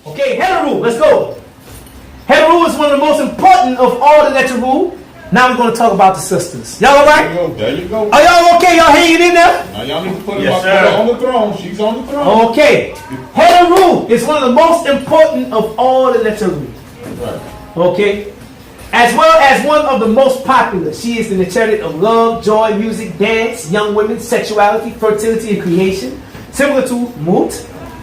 Okay, Heru, let's go. Heru is one of the most important of all the Heru. Now we're going to talk about the sisters. Y'all all right? There you go. Are y'all okay? Y'all hanging in there? Now y'all need to put her on the throne. She's on the throne. Okay. Heru is one of the most important of all the Heru. Right. Okay. As well as one of the most popular. She is the Neterit of love, joy, music, dance, young women, sexuality, fertility, and creation. Similar to Mut,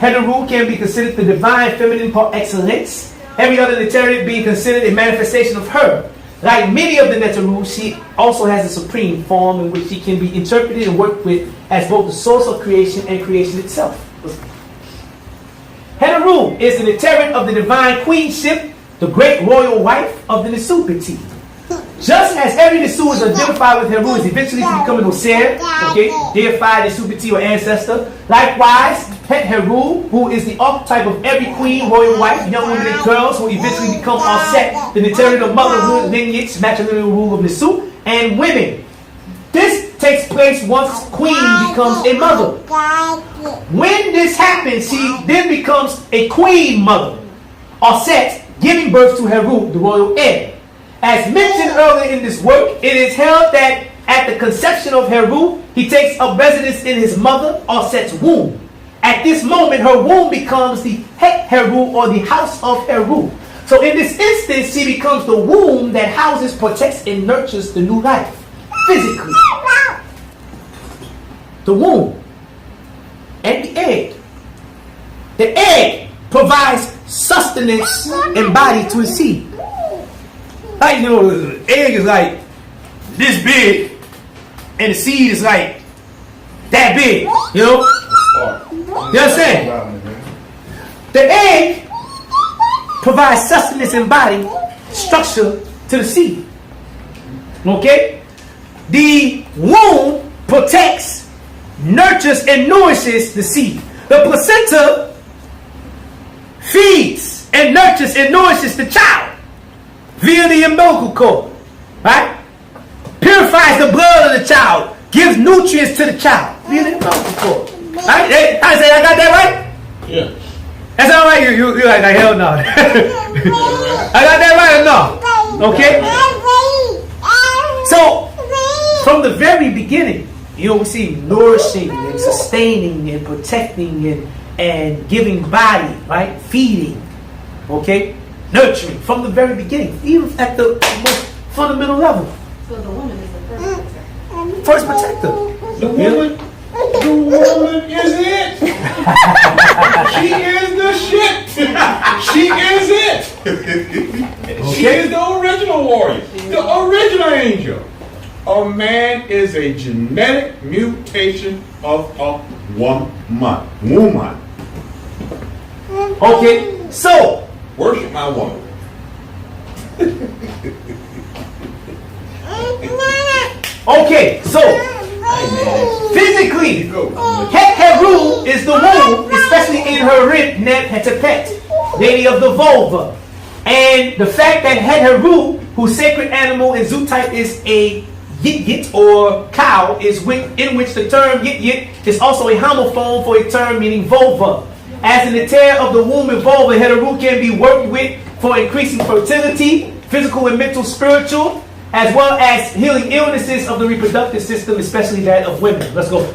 Heru can be considered the divine feminine par excellence. Every other Neterit being considered a manifestation of her. Like many of the Neteru, she also has a supreme form in which she can be interpreted and worked with as both the source of creation and creation itself. Heru is the Neterit of the divine queenship, the great royal wife of the Nesupiti. Just as every Nesu is identified with Heru is eventually to become an Auset, okay, deified Nesupiti or ancestor. Likewise, Het Heru, who is the archetype of every queen, royal wife, young women and girls who eventually become Auset, the Neterit of motherhood, lineage, matrilineal rule of Nesu, and women. This takes place once queen becomes a mother. When this happens, she then becomes a queen mother, Auset, giving birth to Heru, the royal heir. As mentioned earlier in this work, it is held that at the conception of Heru, he takes up residence in his mother, Auset's womb. At this moment, her womb becomes the Het Heru, or the house of Heru. So in this instance, she becomes the womb that houses, protects, and nurtures the new life, physically. The womb and the egg. The egg provides sustenance and body to its seed. Like, you know, the egg is like this big, and the seed is like that big, you know? You understand? The egg provides sustenance and body structure to the seed. Okay? The womb protects, nurtures, and nourishes the seed. The placenta feeds and nurtures and nourishes the child via the umbilical cord, right? Purifies the blood of the child, gives nutrients to the child via the umbilical cord. Right? Hey, I say I got that right? Yeah. That's all right. You're like hell no. I got that right or no? Okay. So from the very beginning, you know, we see nourishing and sustaining and protecting and giving body, right? Feeding, okay? Nurturing from the very beginning, even at the most fundamental level. So the woman is the first protector. First protector. The woman is it. She is the shit. She is it. She is the original warrior, the original angel. A man is a genetic mutation of a woman. Okay, so worship my woman. okay, so physically, Het Heru is the womb, especially in her rib, Neb Hetepet, lady of the vulva. And the fact that Het Heru, whose sacred animal in zoo type is a yit or cow, is in which the term yit is also a homophone for a term meaning vulva. As in the tear of the womb and vulva, Het Heru can be worked with for increasing fertility, physical and mental, spiritual, as well as healing illnesses of the reproductive system, especially that of women. Let's go.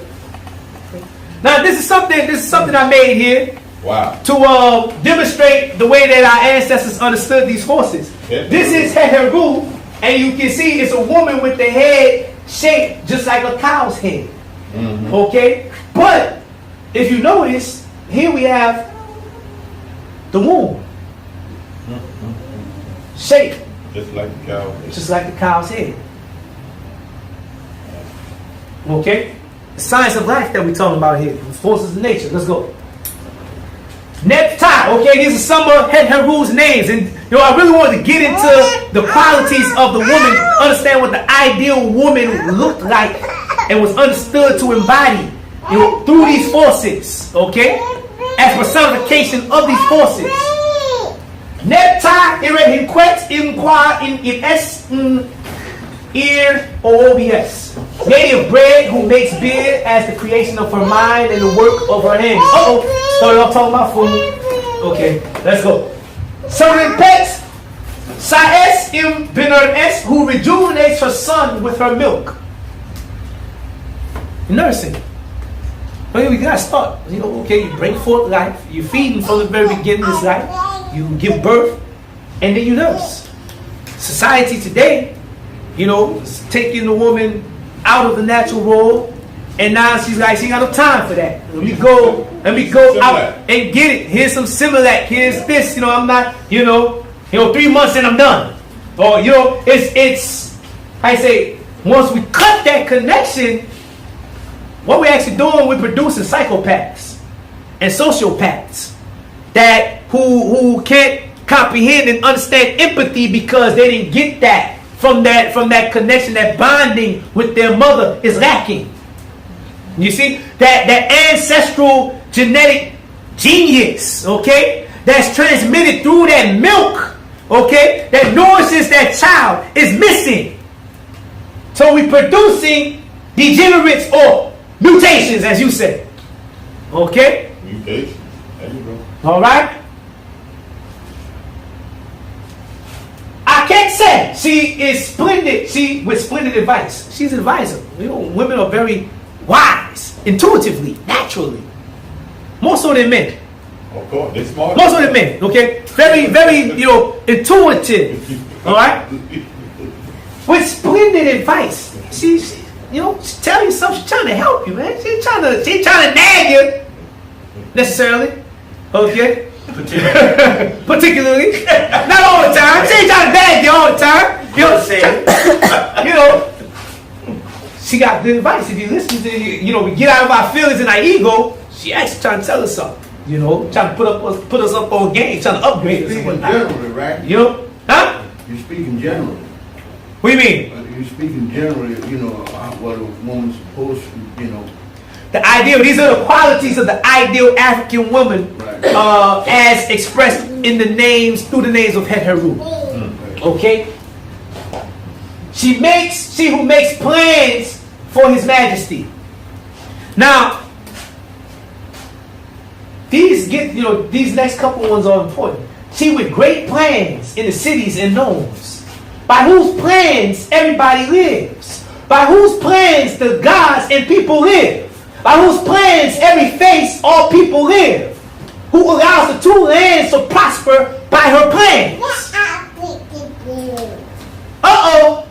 Now, this is something I made here. Wow. To demonstrate the way that our ancestors understood these forces. This is Het Heru, and you can see it's a woman with the head shaped just like a cow's head. Mm-hmm. Okay? But if you notice, here we have the womb. Mm-hmm. Shaped. Just like the cow's head. Just like the cow's head. Okay? The science of life that we're talking about here. The forces of nature. Let's go. Neptai, okay, these are some of Het Heru's names, and you know, I really wanted to get into the qualities of the woman, understand what the ideal woman looked like and was understood to embody, you know, through these forces, okay, as personification of these forces. Neptai, Irehinquet, Inqua, in S, Ear, or OBS. Lady of bread who makes beer as the creation of her mind and the work of her hands. Started off talking about food. Okay, let's go. Certain pets, Saes im Biners, who rejuvenates her son with her milk. Nursing. Well, we gotta start. You know, okay, you bring forth life, you feed him from the very beginning of his life, you give birth, and then you nurse. Society today, you know, is taking the woman out of the natural role, and now she's like, she ain't got no time for that. Let me go out and get it. Here's some Similac. Here's this. You know, I'm not. You know, 3 months and I'm done. Or you know, it's. I say, once we cut that connection, what we're actually doing, we're producing psychopaths and sociopaths that who can't comprehend and understand empathy because they didn't get that from that connection, that bonding with their mother is lacking. You see that ancestral genetic genius, okay, that's transmitted through that milk, okay, that nourishes that child is missing. So we're producing degenerates or mutations, as you say. Okay? Mutation. There you go. All right? I can't say she is splendid. She with splendid advice. She's an advisor. You know, women are very wise, intuitively, naturally. More so than men. Of course, they're smart. More so than men, okay? Very, very, you know, intuitive. All right? With splendid advice. She's, you know, she's telling you something. She's trying to help you, man. She's trying to nag you. Necessarily. Okay? Particularly. Not all the time. She ain't trying to nag you all the time. You know what I'm saying? You know, she got good advice. If you listen to, you know, we get out of our feelings and our ego, she actually trying to tell us something. You know, trying to put us up on game, trying to upgrade us. You're speaking generally, right? You know? Huh? You're speaking generally. What do you mean? You're speaking generally, you know, what a woman's supposed to, you know. The ideal, these are the qualities of the ideal African woman, Right. as expressed in the names, through the names of Heru. Okay? She who makes plans for His Majesty. Now, these next couple ones are important. She with great plans in the cities and nomes, by whose plans everybody lives, by whose plans the gods and people live, by whose plans every face all people live, who allows the two lands to prosper by her plans. Uh-oh.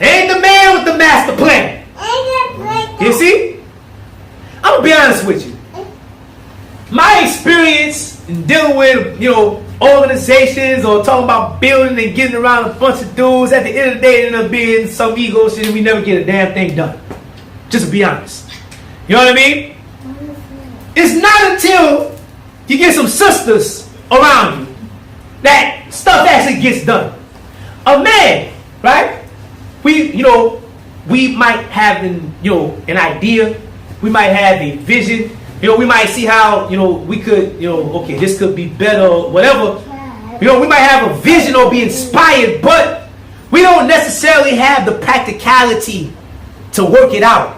Ain't the man with the master plan. You see? I'm gonna be honest with you. My experience in dealing with, you know, organizations or talking about building and getting around a bunch of dudes, at the end of the day, it ended up being some ego shit and we never get a damn thing done. Just to be honest. You know what I mean? It's not until you get some sisters around you that stuff actually gets done. A man, right? We might have an idea. We might have a vision. You know, we might see how, you know, we could, you know, okay, this could be better or whatever. You know, we might have a vision or be inspired, but we don't necessarily have the practicality to work it out,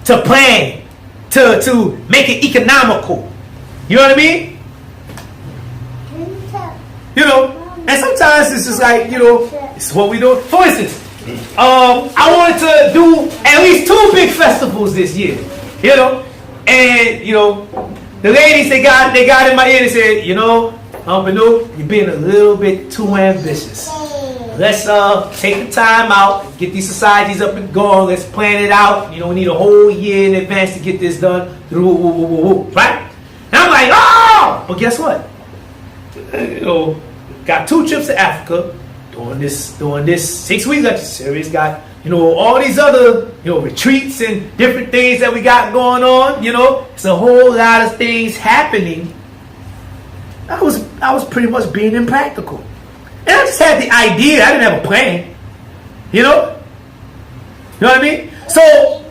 to plan, to make it economical. You know what I mean? You know, and sometimes it's just like, you know, it's what we do. For instance, I wanted to do at least 2 big festivals this year. You know, and you know, the ladies they got in my ear and said, you know, Banu, you're being a little bit too ambitious. Let's take the time out, get these societies up and going. Let's plan it out. You know, we need a whole year in advance to get this done. Right? And I'm like, oh! But guess what? You know, got 2 trips to Africa doing this 6-week lecture series. Got, you know, all these other, you know, retreats and different things that we got going on. You know, it's a whole lot of things happening. I was pretty much being impractical. And I just had the idea. I didn't have a plan. You know? You know what I mean? So,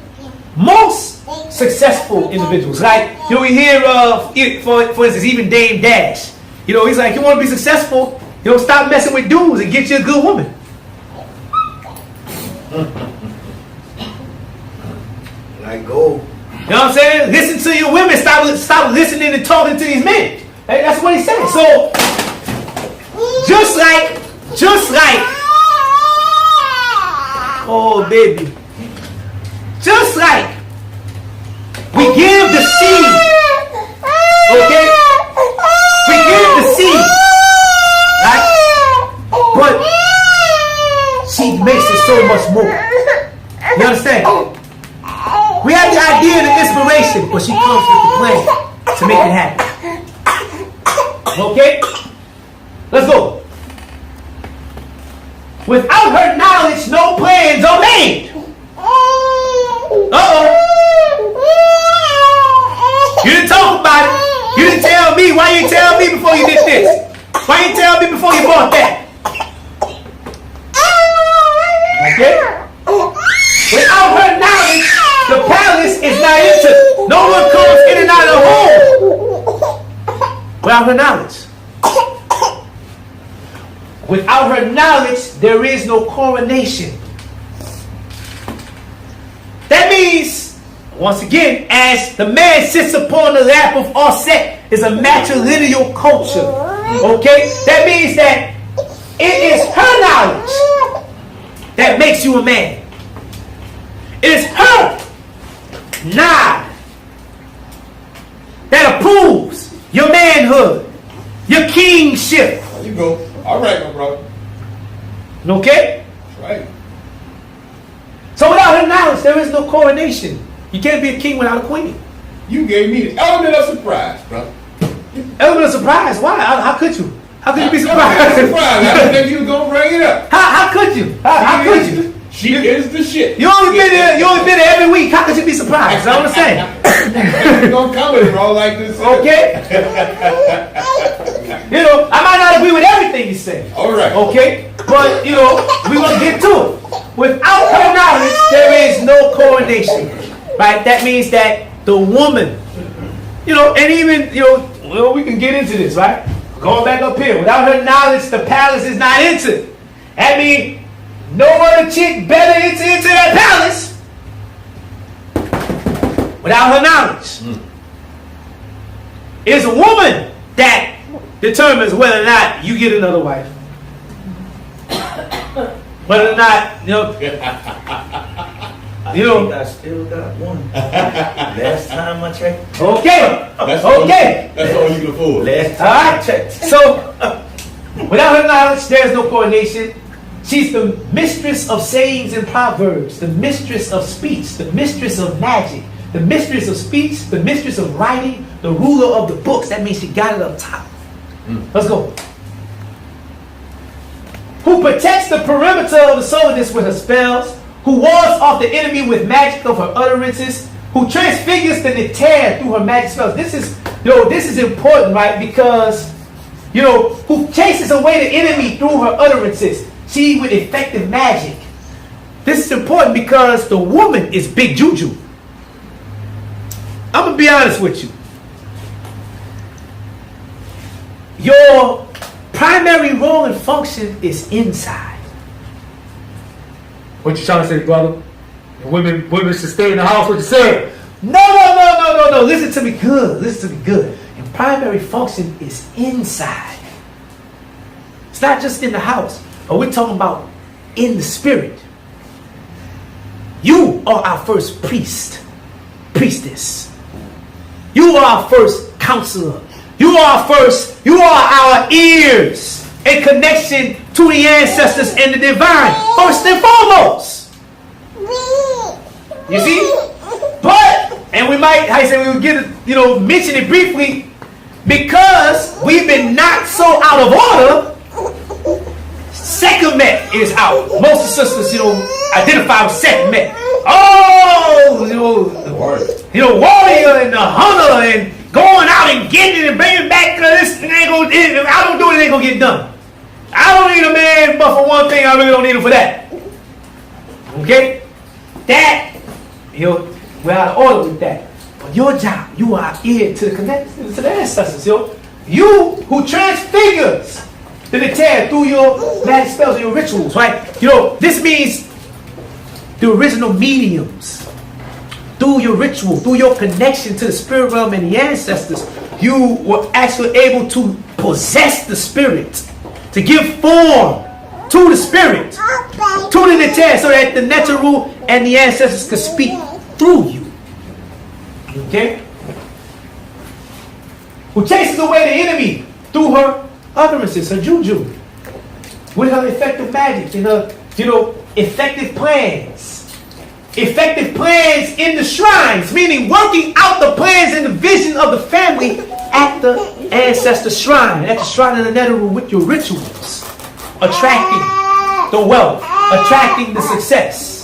most successful individuals, like, you know, we hear, for instance, even Dame Dash. You know, he's like, you want to be successful, you know, stop messing with dudes and get you a good woman. Like gold. You know what I'm saying? Listen to your women. Stop listening and talking to these men. Hey, that's what he said. So, just like, oh baby, just like we give the seed, okay? We give the seed, right? But she makes it so much more. You understand? We have the idea and the inspiration, but she comes with the plan to make it happen. Okay? Let's go. Without her knowledge, no plans are made. Uh-oh. You didn't talk about it. You didn't tell me. Why you didn't tell me before you did this? Why you didn't tell me before you bought that? Okay? Without her knowledge, the palace is not entered. No one comes in and out of the home. Without her knowledge. Without her knowledge, there is no coronation. That means, once again, as the man sits upon the lap of Auset, is a matrilineal culture. Okay? That means that it is her knowledge that makes you a man. It is her nod that approves your manhood, your kingship. There you go. All right, my brother. Okay? That's right. So without her knowledge, there is no coronation. You can't be a king without a queen. You gave me the element of surprise, brother. Element of surprise? Why? How could you? How could you be I'm surprised? surprised. I didn't think you were going to bring it up. How could you? How could you? She is the shit. You only been there every week. How could you be surprised? I don't understand. You're going to come with it, bro, like this. Okay? You know, I might not agree with everything you say. All right. Okay? But, you know, we're going to get to it. Without her knowledge, there is no coronation. Right? That means that the woman, you know, and even, you know, well, we can get into this, right? Going back up here. Without her knowledge, the palace is not entered. That means no other chick better enter into that palace without her knowledge. It's a woman that determines whether or not you get another wife. Whether or not, you know, I think I still got one. Last time I checked. Okay. That's Okay. That's all you can afford. Last All time I right. checked. So, without her knowledge, there is no coronation. She's the mistress of sayings and proverbs, the mistress of speech, the mistress of magic, the mistress of speech, the mistress of writing, the ruler of the books. That means she got it up top. Let's go. Who protects the perimeter of the solidus with her spells, who wards off the enemy with magic of her utterances, who transfigures the neter through her magic spells. This is important, right? Because, you know, who chases away the enemy through her utterances. She with effective magic. This is important because the woman is big juju. I'm going to be honest with you. Your primary role and function is inside. What you trying to say, brother? Women should stay in the house. What you saying? No. Listen to me good. Your primary function is inside. It's not just in the house. But we're talking about in the spirit. You are our first priestess. You are our first counselor. You are our ears in connection to the ancestors and the divine, first and foremost. You see? But, and we might, I say we would get, you know, mention it briefly, because we've been knocked so out of order. Sekhmet is out. Most of the sisters, you know, identify with Sekhmet. Oh, you know, warrior and the hunter and going out and getting it and bringing back this. If I don't do it, it ain't gonna get done. I don't need a man, but for one thing, I really don't need him for that. Okay, that, you know, we're out of order with that. But your job, you are ear to the connections to the ancestors. You who transfigures the neter through your magic spells and your rituals, right? You know, this means the original mediums, through your ritual, through your connection to the spirit realm and the ancestors, you were actually able to possess the spirit, to give form to the spirit, to the Neter, so that the Neteru and the ancestors could speak through you. Okay? Who chases away the enemy through her utterances, her juju, with her effective magic and her, effective plans. Effective plans in the shrines, meaning working out the plans and the vision of the family at the ancestor shrine, at the shrine of the Neteru with your rituals, attracting the wealth, attracting the success.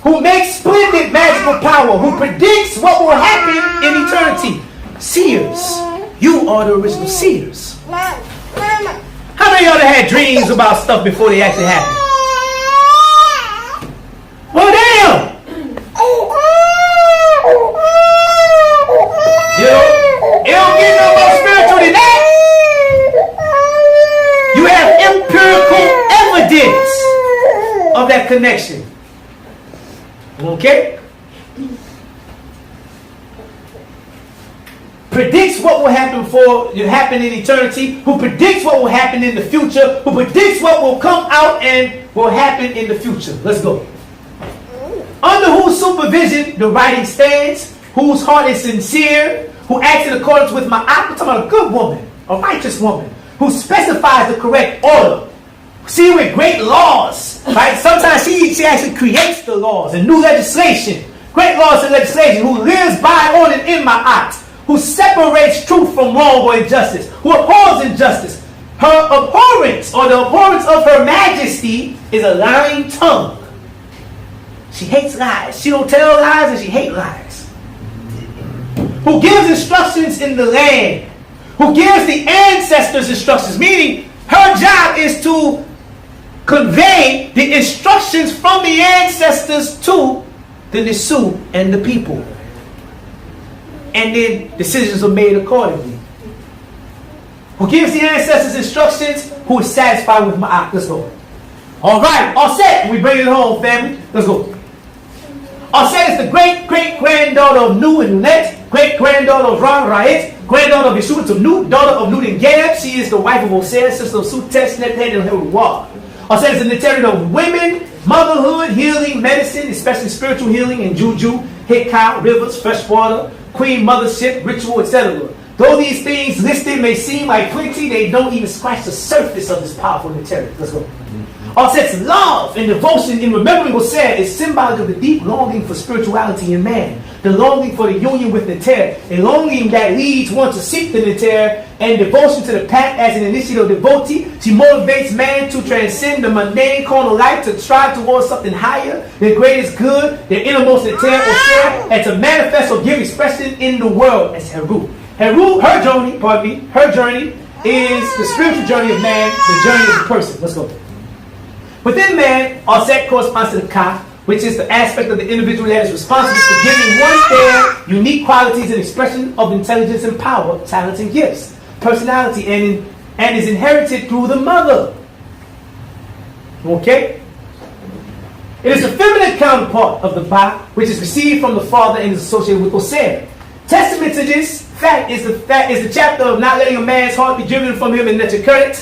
Who makes splendid magical power, who predicts what will happen in eternity. Seers, you are the original seers. How many of y'all had dreams about stuff before they actually happened? Well, damn! It don't get no more spiritual than that. You have empirical evidence of that connection. Okay? Predicts what will happen in eternity, who predicts what will happen in the future, who predicts what will come out and will happen in the future. Let's go. Under whose supervision the writing stands, whose heart is sincere, who acts in accordance with my act. I'm talking about a good woman, a righteous woman, who specifies the correct order. See, with great laws, right? Sometimes she actually creates the laws and new legislation. Great laws and legislation, who lives by, on, and in my act, who separates truth from wrong or injustice, who abhors injustice. Her abhorrence, or the abhorrence of her majesty, is a lying tongue. She hates lies. She don't tell lies and she hates lies. Who gives instructions in the land. Who gives the ancestors instructions. Meaning her job is to convey the instructions from the ancestors to the Nisu and the people. And then decisions are made accordingly. Who gives the ancestors instructions. Who is satisfied with Ma'at. Let's go. Alright, Auset. We bring it home, family. Let's go. Auset is the great-great-granddaughter of Nu and Nunet, great-granddaughter of Ram Ra'et, granddaughter of Yeshua to Nut, daughter of Nut and Geb. She is the wife of Auset, sister of Sutet, Nethet, and Heru. Auset is the Neterit of women, motherhood, healing, medicine, especially spiritual healing and juju, hikah, rivers, fresh water, queen, mothership, ritual, etc. Though these things listed may seem like plenty, they don't even scratch the surface of this powerful Neterit. Let's go. Auset's love and devotion in remembering Auset is symbolic of the deep longing for spirituality in man. The longing for the union with Neter. A longing that leads one to seek the Neter, and devotion to the path as an initiative devotee. She motivates man to transcend the mundane carnal life, to strive towards something higher, their greatest good, their innermost Neter Auset, and to manifest or give expression in the world as Heru. Heru, her journey is the spiritual journey of man, the journey of the person. Let's go. Within man, Auset corresponds to the Ka, which is the aspect of the individual that is responsible for giving one their unique qualities and expression of intelligence and power, talents and gifts, personality, and is inherited through the mother. Okay? It is the feminine counterpart of the Ba, which is received from the father and is associated with Auset. Testament to this fact is the chapter of not letting a man's heart be driven from him in Netikeret,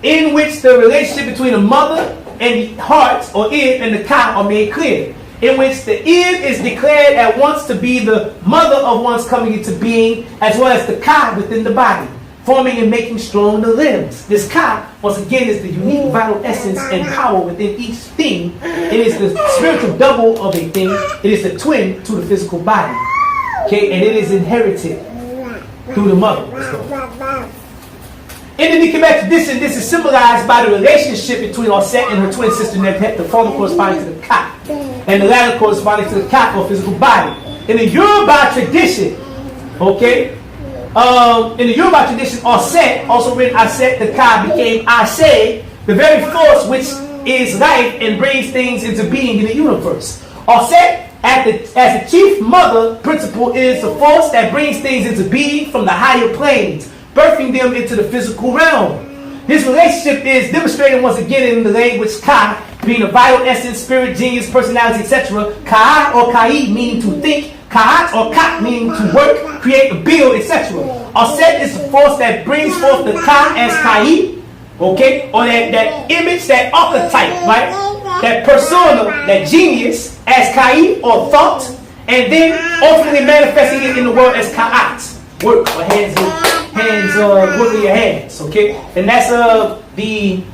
in which the relationship between the mother and the heart, or Ib, and the Ka are made clear. In which the Ib is declared at once to be the mother of one's coming into being, as well as the Ka within the body, forming and making strong the limbs. This Ka, once again, is the unique vital essence and power within each thing. It is the spiritual double of a thing. It is the twin to the physical body. Okay, and it is inherited through the mother. In the Nicomac tradition, this is symbolized by the relationship between Auset and her twin sister Nethet, the former corresponding to the Ka, and the latter corresponding to the Ka, or physical body. In the Yoruba tradition, okay, Auset, also written Auset, the Ka, became Ase, the very force which is life and brings things into being in the universe. Auset, as the chief mother principle, is the force that brings things into being from the higher planes, birthing them into the physical realm. This relationship is demonstrated once again in the language ka, being a vital essence, spirit, genius, personality, etc. Ka or kai meaning to think. Ka'at or kat meaning to work, create, build, etc. Auset is the force that brings forth the ka as kai, okay, or that image, that archetype, right? That persona, that genius as kai or thought, and then ultimately manifesting it in the world as ka'at, work or work with your hands, okay? And that's the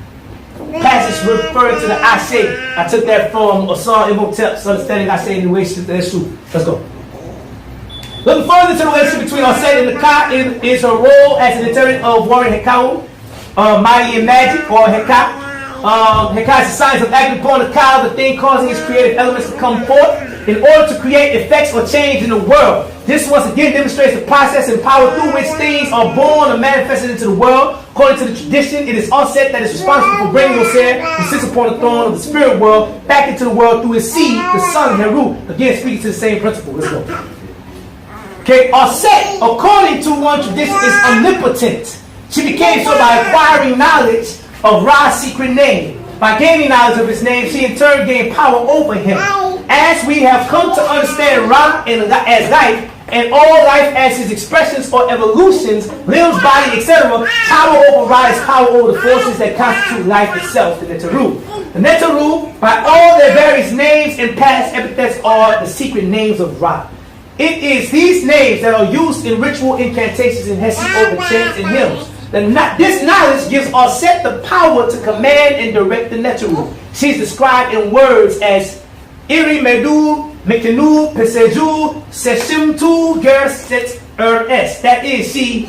passage referring to the Auset. I took that from Asar Imhotep's understanding Auset in the relationship. That's true. Let's go. Looking further to the relationship between Auset and the Ka is her role as an deterrent of warring Hekau, mighty in magic, or Heka. Heka is the science of acting upon the Ka, the thing causing its creative elements to come forth in order to create effects or change in the world. This once again demonstrates the process and power through which things are born or manifested into the world. According to the tradition, it is Auset that is responsible for bringing Auset, who sits upon the throne of the spirit world, back into the world through his seed, the son Heru. Again, speaking to the same principle. Let's go. Okay, Auset, according to one tradition, is omnipotent. She became so by acquiring knowledge of Ra's secret name. By gaining knowledge of his name, she in turn gained power over him. As we have come to understand Ra as life, and all life as his expressions or evolutions, limbs, body, etc., power over Ra is power over the forces that constitute life itself, the Neteru. The Neteru, by all their various names and past epithets, are the secret names of Ra. It is these names that are used in ritual incantations and hesi over chants and hymns. This knowledge gives Auset the power to command and direct the Neteru. She is described in words as Iri Medu, Mekenu, Peseju, Seshimtu, Gerset, Es. That is, she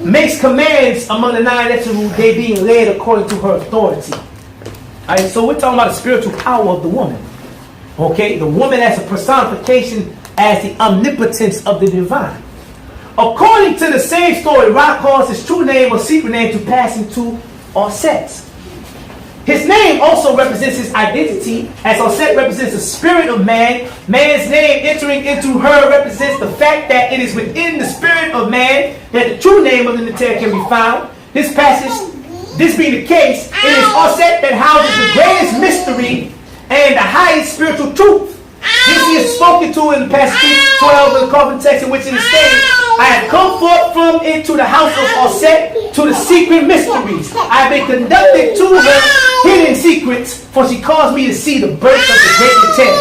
makes commands among the 9 Neteru, they being led according to her authority. Alright, so we're talking about the spiritual power of the woman. Okay, the woman as a personification as the omnipotence of the divine. According to the same story, Ra caused his true name or secret name to pass into Auset. His name also represents his identity, as Auset represents the spirit of man. Man's name entering into her represents the fact that it is within the spirit of man that the true name of the Neter can be found. This being the case, it is Auset that houses the greatest mystery and the highest spiritual truth. This is spoken to in the passage 12 of the Covenant text, in which it is stated, I have come forth from into the house of Auset to the secret mysteries. I have been conducted to her hidden secrets, for she caused me to see the birth of the great Neter.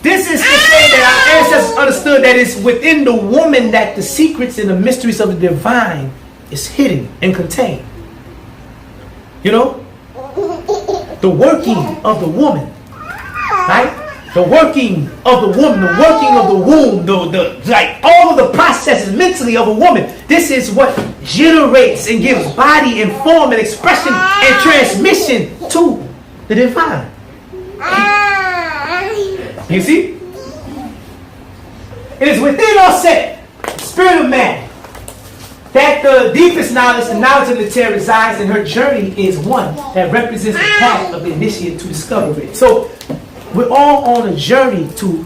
This is to say that our ancestors understood that it's within the woman that the secrets and the mysteries of the divine is hidden and contained. You know? The working of the woman. Right? The working of the woman, the working of the womb, like all of the processes mentally of a woman. This is what generates and gives body and form and expression and transmission to the divine. You see? It is within Auset, the spirit of man, that the deepest knowledge, the knowledge of the Neter resides, and her journey is one that represents the path of the initiate to discover it. So, we're all on a journey to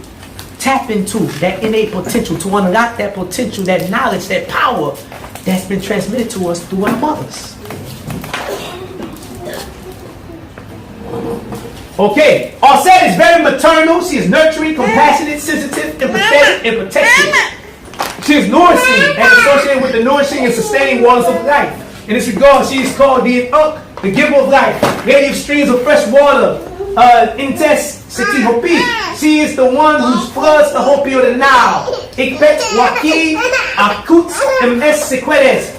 tap into that innate potential, to unlock that potential, that knowledge, that power that's been transmitted to us through our mothers. Okay, Auset is very maternal. She is nurturing, compassionate, sensitive, empathetic, and protective. She is nourishing and associated with the nourishing and sustaining waters of life. In this regard, she is called the Unk, the giver of life, lady of streams of fresh water. She is the one who floods the Hopi of the Nile. Ikpet Waki Akut MS Sequedes.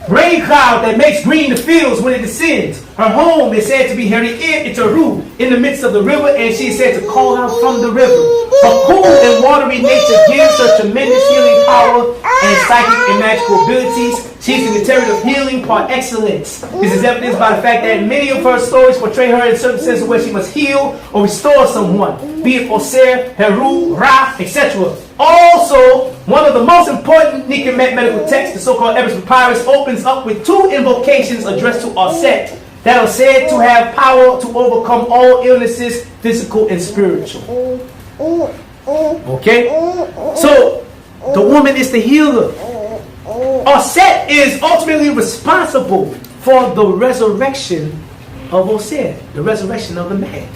Rain cloud that makes green the fields when it descends. Her home is said to be Heru in the midst of the river, and she is said to call out from the river. Her cool and watery nature gives her tremendous healing power and psychic and magical abilities. She is the Neter of healing par excellence. This is evidenced by the fact that many of her stories portray her in certain senses where she must heal or restore someone, be it Auset, Heru, Ra, etc. Also, one of the most important Nikemet medical texts, the so-called Ebers Papyrus, opens up with 2 invocations addressed to Auset that are said to have power to overcome all illnesses, physical and spiritual. Okay? So, the woman is the healer. Auset is ultimately responsible for the resurrection of Auset, the resurrection of the man.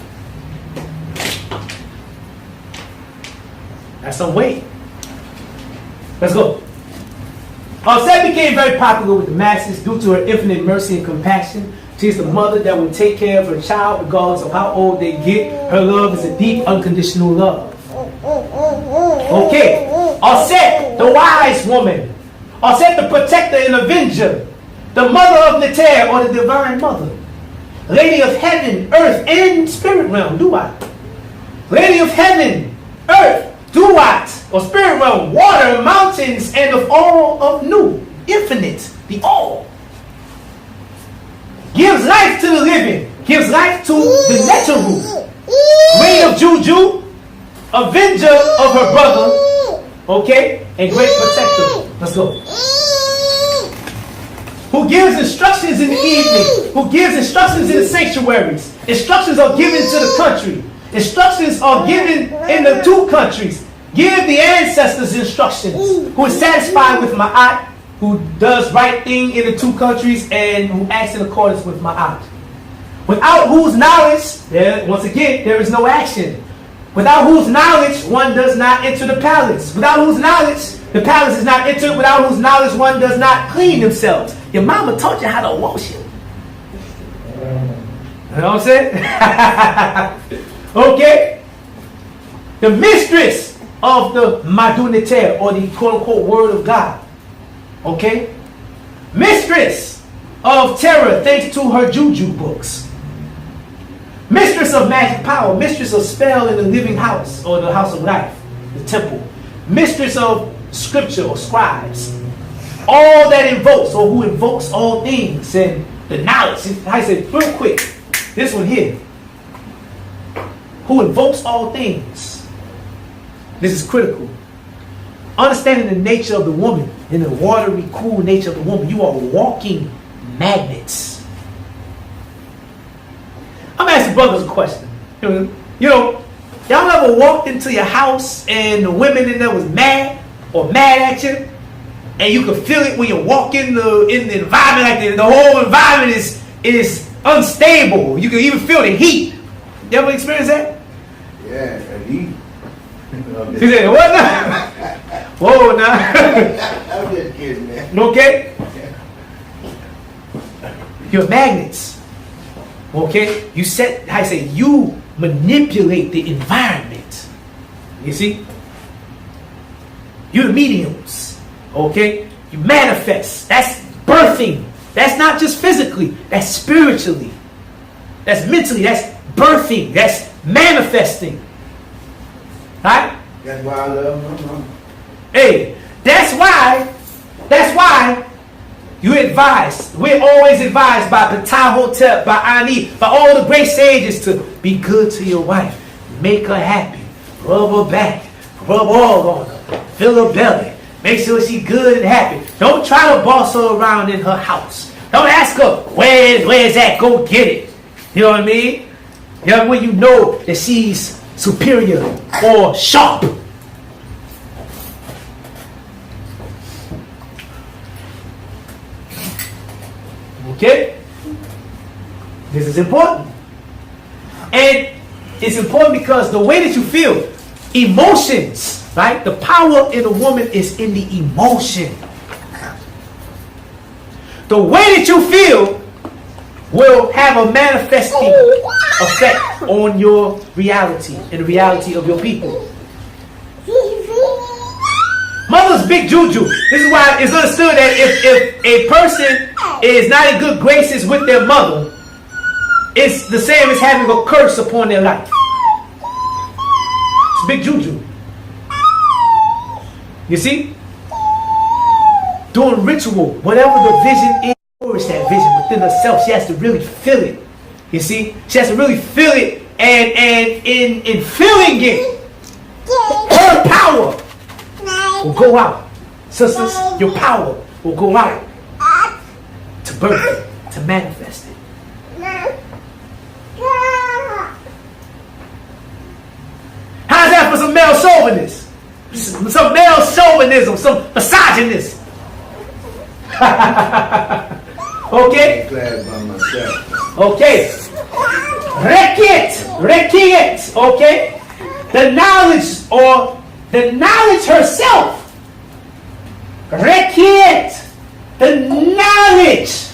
That's some weight. Let's go. Auset became very popular with the masses due to her infinite mercy and compassion. She is the mother that will take care of her child regardless of how old they get. Her love is a deep, unconditional love. Okay. Auset, the wise woman. Auset, the protector and avenger. The mother of Neter, or the divine mother. Lady of heaven, earth, and spirit realm. Duat. Lady of heaven, earth, Duat, or spirit realm, water, mountains, and of all of new. Infinite, the all. Gives life to the living. Gives life to the natural. Queen of Juju. Avenger of her brother. Okay? And great protector. Let's go. Who gives instructions in the evening. Who gives instructions in the sanctuaries. Instructions are given to the country. Instructions are given in the two countries. Give the ancestors instructions. Who is satisfied with Ma'at. Who does right thing in the two countries and who acts in accordance with Ma'at. Without whose knowledge, once again, there is no action. Without whose knowledge, one does not enter the palace. Without whose knowledge, the palace is not entered. Without whose knowledge, one does not clean themselves. Your mama taught you how to wash it. You know what I'm saying? Okay? The mistress of the Maduniter, or the quote-unquote word of God. Okay? Mistress of terror, thanks to her juju books. Mistress of magic power. Mistress of spell in the living house, or the house of life, the temple. Mistress of scripture, or scribes. All that invokes, or who invokes all things, and the knowledge. I say real quick, this one here. Who invokes all things. This is critical. Understanding the nature of the woman, and the watery, cool nature of the woman. You are walking magnets. I'm asking brothers a question. You know, y'all ever walked into your house and the women in there was mad or mad at you? And you can feel it when you walk in the environment, like the whole environment is unstable. You can even feel the heat. You ever experienced that? Yeah, the heat. You said, what now? Whoa, now. I'm just kidding, man. Okay? You're magnets. Okay? You set, I say, you manipulate the environment. You see? You're the mediums. Okay? You manifest. That's birthing. That's not just physically. That's spiritually. That's mentally. That's birthing. That's manifesting. Right? That's why I love my mama. Hey, that's why you advise. We're always advised by Patah Hotel, by Ani, by all the great sages to be good to your wife. Make her happy. Rub her back. Rub all on her. Fill her belly. Make sure she's good and happy. Don't try to boss her around in her house. Don't ask her, where's that? Go get it. You know what I mean? You know, when you know that she's superior or sharp. Okay? This is important. And it's important because the way that you feel, emotions, right? The power in a woman is in the emotion. The way that you feel will have a manifesting effect on your reality and the reality of your people. Mother's big juju. This is why it's understood that if a person is not in good graces with their mother, it's the same as having a curse upon their life. It's big juju. You see? Doing ritual, whatever the vision is, nourish that vision within herself. She has to really feel it. You see? She has to really feel it, and in feeling it, her power will go out. Sisters, your power will go out to birth it, to manifest it. How's that for some male chauvinism? Some male chauvinism, some misogynism. Okay? I'm glad by myself. Okay. Rekiet. Okay? The knowledge or the knowledge herself. Rekiet. The knowledge.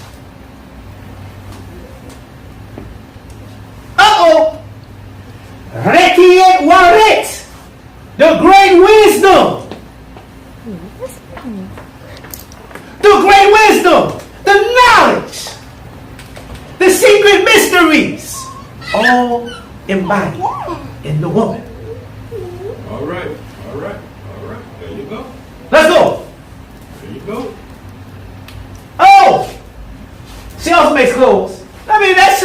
Rekiet waret. The great wisdom. The great wisdom. The knowledge. The secret mysteries. All embodied in the woman. All right. There you go. Let's go. There you go. Oh! She also makes clothes. I mean, that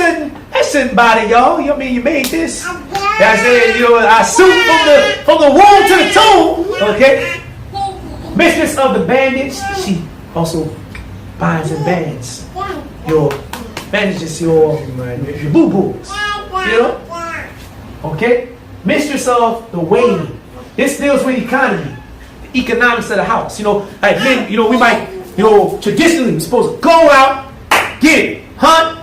shouldn't bother y'all. You mean you made this? I said, I suit from the womb to the tomb. Okay? Mistress of the bandage. She also binds and bands your bandages, your boo-boos. Okay? Mistress of the waiting. This deals with economy. The economics of the house. Like men, we might, traditionally we're supposed to go out, get it, hunt,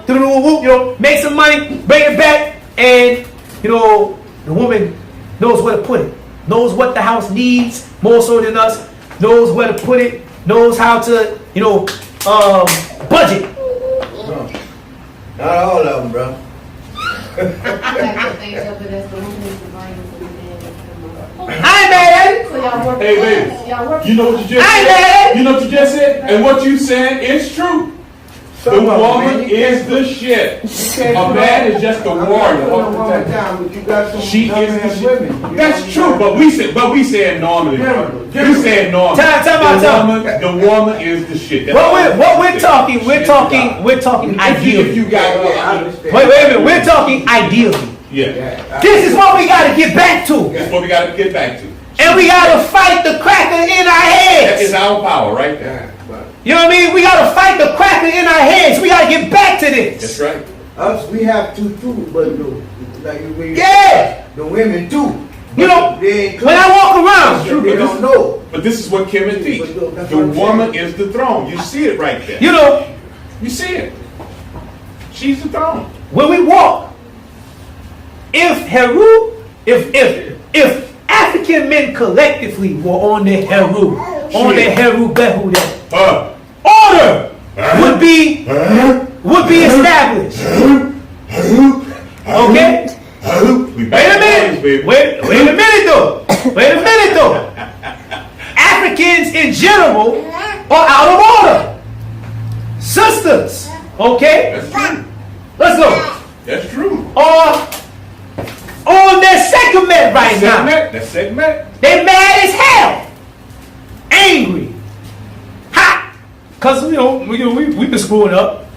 make some money, bring it back, and the woman knows where to put it, knows what the house needs more so than us, knows where to put it, knows how to, budget. No. Not all of them, bro. I ain't mad at it. So y'all work. Hey, baby. Y'all work. You know what you just I ain't said? mad at it. You know what you just said? And what you said is true. The Some of them, woman man, you is can't the shit. You can't A man is just a I'm not warrior. putting no woman down, but you got some She is the dumbass shit. women. You That's know true, what but we said normally. General. You said normally. Time out. The woman is the shit. That's What all. we're talking ideally. If you got I it. understand. Wait a minute. We're talking ideally. Yeah. This is what we got to get back to. That's what we got to get back to. And we got to fight the cracker in our That is heads. our power right there. Yeah, but You know what I mean? We got to fight the cracker in our heads. We got to get back to That's this. right. us, we have to too, but like you Yeah. the women too. You know, They ain't when I walk around, True, they but don't know. But this is what Kim and teach. The woman is the throne. You see it right there. You see it. She's the throne. when we walk, if African men collectively were on their Heru, Behu, order would be established. Okay? Wait a minute. Wait a minute though. Africans in general are out of order. Sisters, okay? That's true. Let's go. That's true. Are on their segment right now. That's segment. They mad as hell. Angry. Hot. Cause we been screwing up.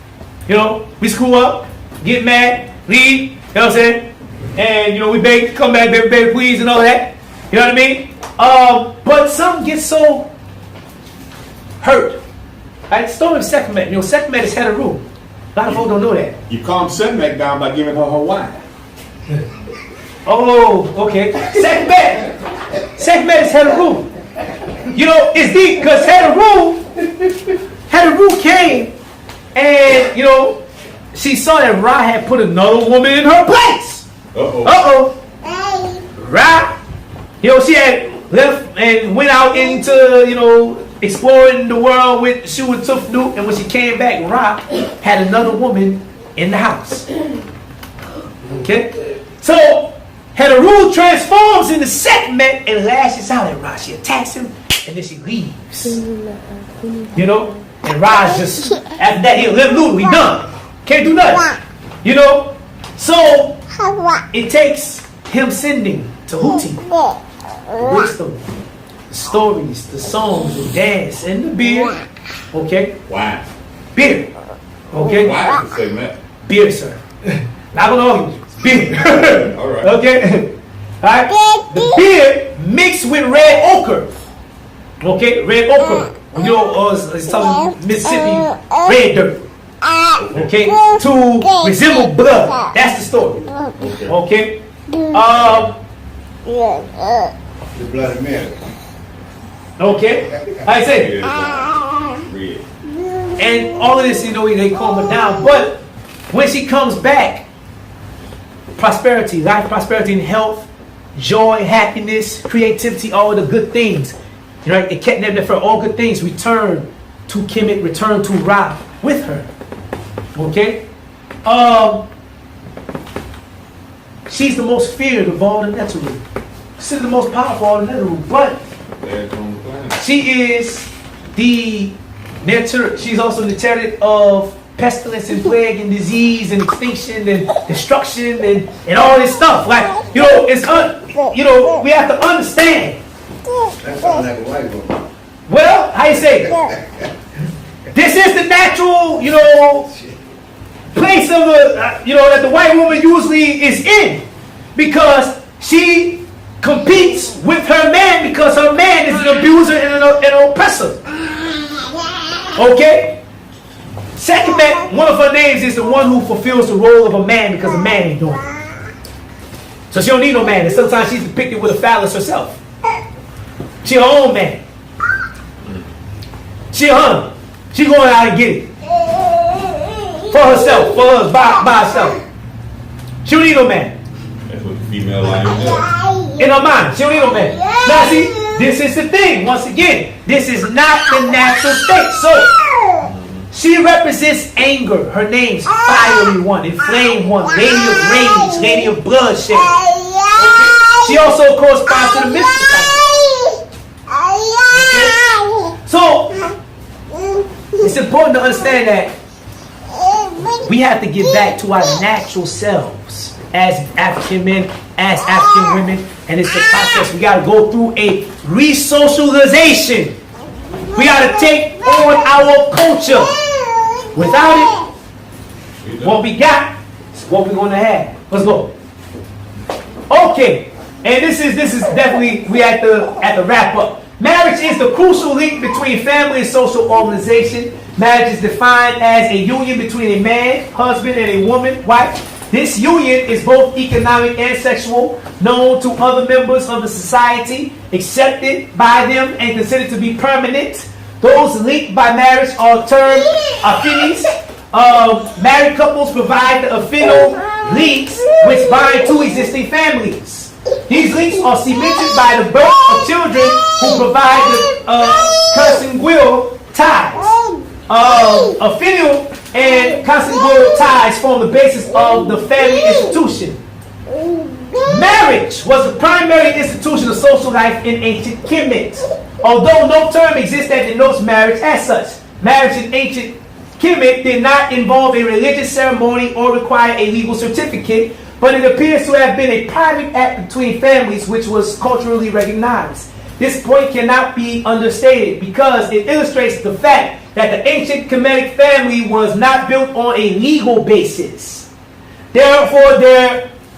We screw up, get mad, leave, you know what I'm saying? And we beg, come back, baby, please, and all that. You know what I mean? But some get so hurt. Right? Story of segment. Segment is Heru. A lot of folks don't know that. You calm segment down by giving her her wine. Oh, okay. Segment is Heru. It's deep because Heru came and, she saw that Ra had put another woman in her place. Uh-oh. Ra, she had left and went out into, exploring the world with Shu and Tufnu, and when she came back, Ra had another woman in the house. Okay? So, Heru transforms into Sekhmet and lashes out at Ra. She attacks him and then she leaves. And Ra's just, after that, he'll let loose, we done. Can't do nothing. So, it takes him sending to Huti wisdom, the stories, the songs, the dance, and the beer. Okay? Wine. Beer. Okay? Wine is segment. Beer, sir. Not gonna argue. Beer. All right. Okay? Alright? The beer mixed with red ochre. Okay? Red ochre. It's talking Mississippi red dirt. Okay? To resemble blood. That's the story. Okay? The blood of Mary. Okay? I say, Red. and all of this, you know, they calm her down. But when she comes back, prosperity, life, prosperity, and health, joy, happiness, creativity, all the good things, right? It kept them for all good things. Return to Kemet, return to Ra with her. Okay, she's the most feared of all the Neteru. She's the most powerful of all the Neteru, but she is the Neteru. She's also the Neteru of pestilence and plague and disease and extinction and destruction and all this stuff. Like, you know, it's we have to understand. That sounds like a white woman. Well, how you say it? This is the natural, you know, place of the, that the white woman usually is in, because she competes with her man, because her man is an abuser and an oppressor. Okay? Sekhmet, one of her names is the one who fulfills the role of a man, because a man ain't doing it. So she don't need no man, and sometimes she's depicted with a phallus herself. She her own man. She her. She going out and get it. For herself, by herself. She don't need no man. That's what the female line is. In her mind, she don't need no man. Now see, this is the thing. Once again, this is not the natural state. So, she represents anger. Her name's Fiery One, Inflamed One, Lady of Rage, Lady of Bloodshed. Okay. She also corresponds to the mystical. Okay. So, it's important to understand that we have to get back to our natural selves as African men, as African women, and it's a process. We got to go through a re-socialization. We got to take on our culture. Without it, what we got is what we're going to have. Let's go. Okay, and this is definitely, we at the wrap up. Marriage is the crucial link between family and social organization. Marriage is defined as a union between a man, husband, and a woman, wife. This union is both economic and sexual, known to other members of the society, accepted by them, and considered to be permanent. Those linked by marriage are termed affinities. Married couples provide the affinal links which bind two existing families. These links are cemented by the birth of children who provide the consanguine ties. Affinal and consanguine ties form the basis of the family institution. Marriage was the primary institution of social life in ancient Kemet. Although no term exists that denotes marriage as such, marriage in ancient Kemet did not involve a religious ceremony or require a legal certificate, but it appears to have been a private act between families which was culturally recognized. This point cannot be understated because it illustrates the fact that the ancient Kemetic family was not built on a legal basis. Therefore,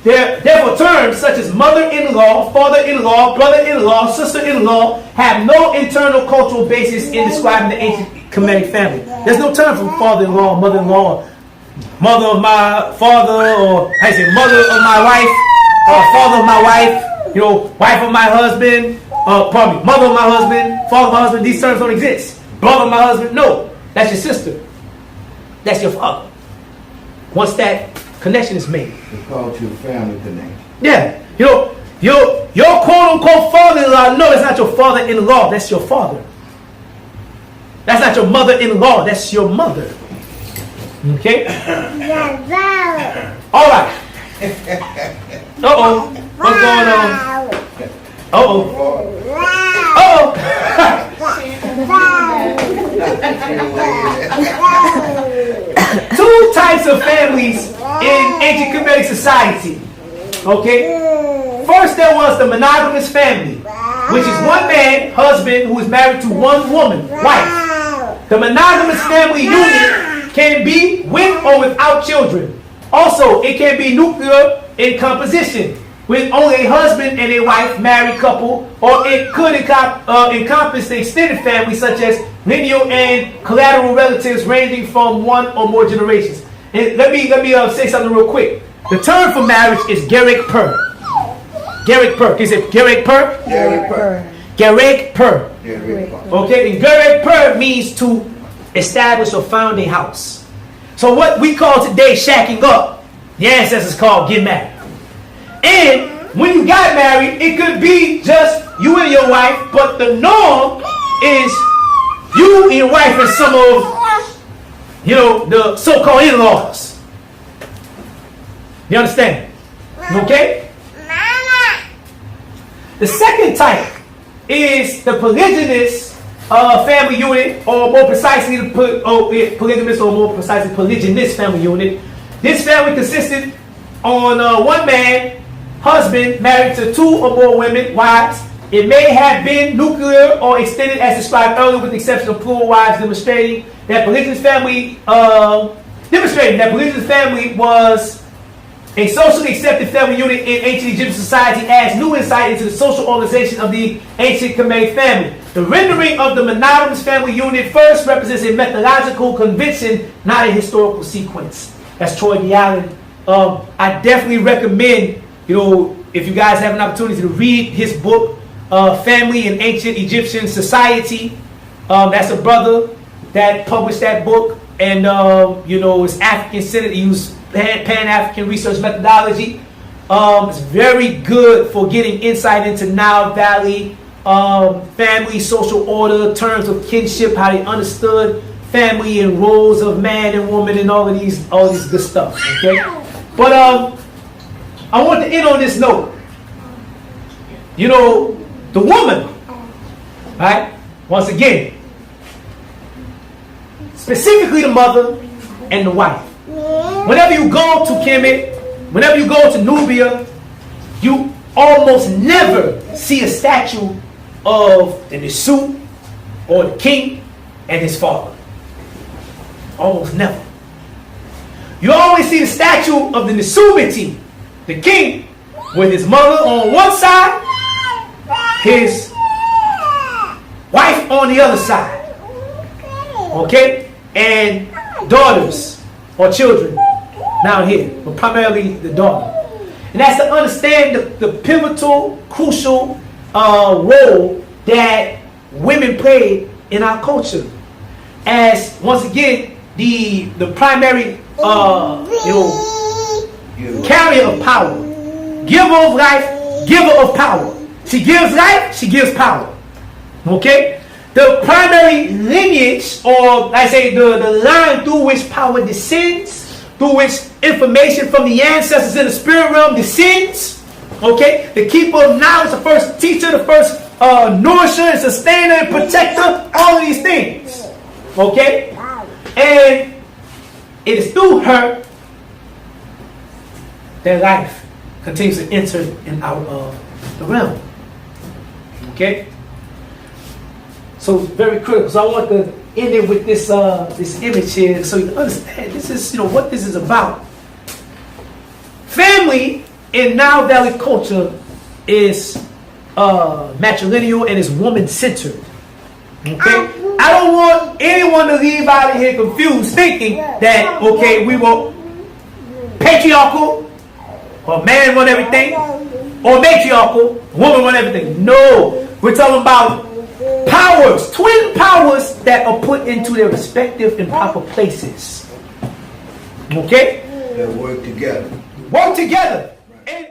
therefore, terms such as mother-in-law, father-in-law, brother-in-law, sister-in-law have no internal cultural basis in describing the ancient Kemetic family. There's no term for father-in-law, mother-in-law, mother of my father, or I say mother of my wife, father of my wife, wife of my husband, pardon me, mother of my husband, father of my husband. These terms don't exist. Brother of my husband, no. That's your sister. That's your father. Once that connection is made. It's called your family connection. Yeah. Your quote-unquote father-in-law, no, that's not your father-in-law. That's your father. That's not your mother-in-law. That's your mother. Okay? All right. Uh-oh. What's going on? Uh-oh. Uh-oh. Two types of families in ancient Kemetic society. Okay? First, there was the monogamous family, which is one man, husband, who is married to one woman, wife. The monogamous family union can be with or without children. Also, it can be nuclear in composition, with only a husband and a wife, married couple, or it could encompass the extended family, such as lineal and collateral relatives ranging from one or more generations. And let me say something real quick. The term for marriage is Gerek Per. Gerek Per. Is it Gerek Per? Gerek Per. Gerek Per. Gerek Per. Okay, and Gerek Per means to establish or found a house. So what we call today shacking up, the ancestors called get married. And when you got married, it could be just you and your wife, but the norm is you and your wife and some of, the so-called in-laws. You understand? Okay? The second type is the polygynous family unit, or more precisely, polygamous, or more precisely, polygynous family unit. This family consisted on one man, husband, married to 2 or more women, wives. It may have been nuclear or extended as described earlier, with the exception of plural wives, demonstrating that polygynous family was a socially accepted family unit in ancient Egyptian society, adds new insight into the social organization of the ancient Kemet family. The rendering of the monogamous family unit first represents a methodological convention, not a historical sequence. That's Troy D. Allen. I definitely recommend, if you guys have an opportunity to read his book, Family in Ancient Egyptian Society. That's a brother that published that book, and it's African-centered. He used Pan-African research methodology. It's very good for getting insight into Nile Valley family, social order, terms of kinship, how they understood family and roles of man and woman, and all these good stuff. Okay, but I want to end on this note. The woman, right? Once again, specifically the mother and the wife. Whenever you go to Kemet, whenever you go to Nubia, you almost never see a statue of the Nisu or the king and his father. Almost never. You always see the statue of the Nisubiti, the king, with his mother on one side, his wife on the other side. Okay? And daughters or children down here, but primarily the daughter. And that's to understand the pivotal, crucial role that women played in our culture. As, once again, the primary carrier of power. Giver of life, giver of power. She gives life, she gives power. Okay? The primary lineage, or I say the line through which power descends, through which information from the ancestors in the spirit realm descends. Okay? The keeper of knowledge, the first teacher, the first nourisher and sustainer and protector, all of these things. Okay? And it is through her that life continues to enter and out of the realm. Okay? So very critical. So I want to end it with this this image here, so you understand this is what this is about. Family in Nile Valley culture is matrilineal and is woman-centered. Okay? I don't want anyone to leave out of here confused, thinking that we were patriarchal, or man run everything, or matriarchal, woman run everything. No, we're talking about powers, twin powers that are put into their respective and proper places. Okay? That work together. Work together. And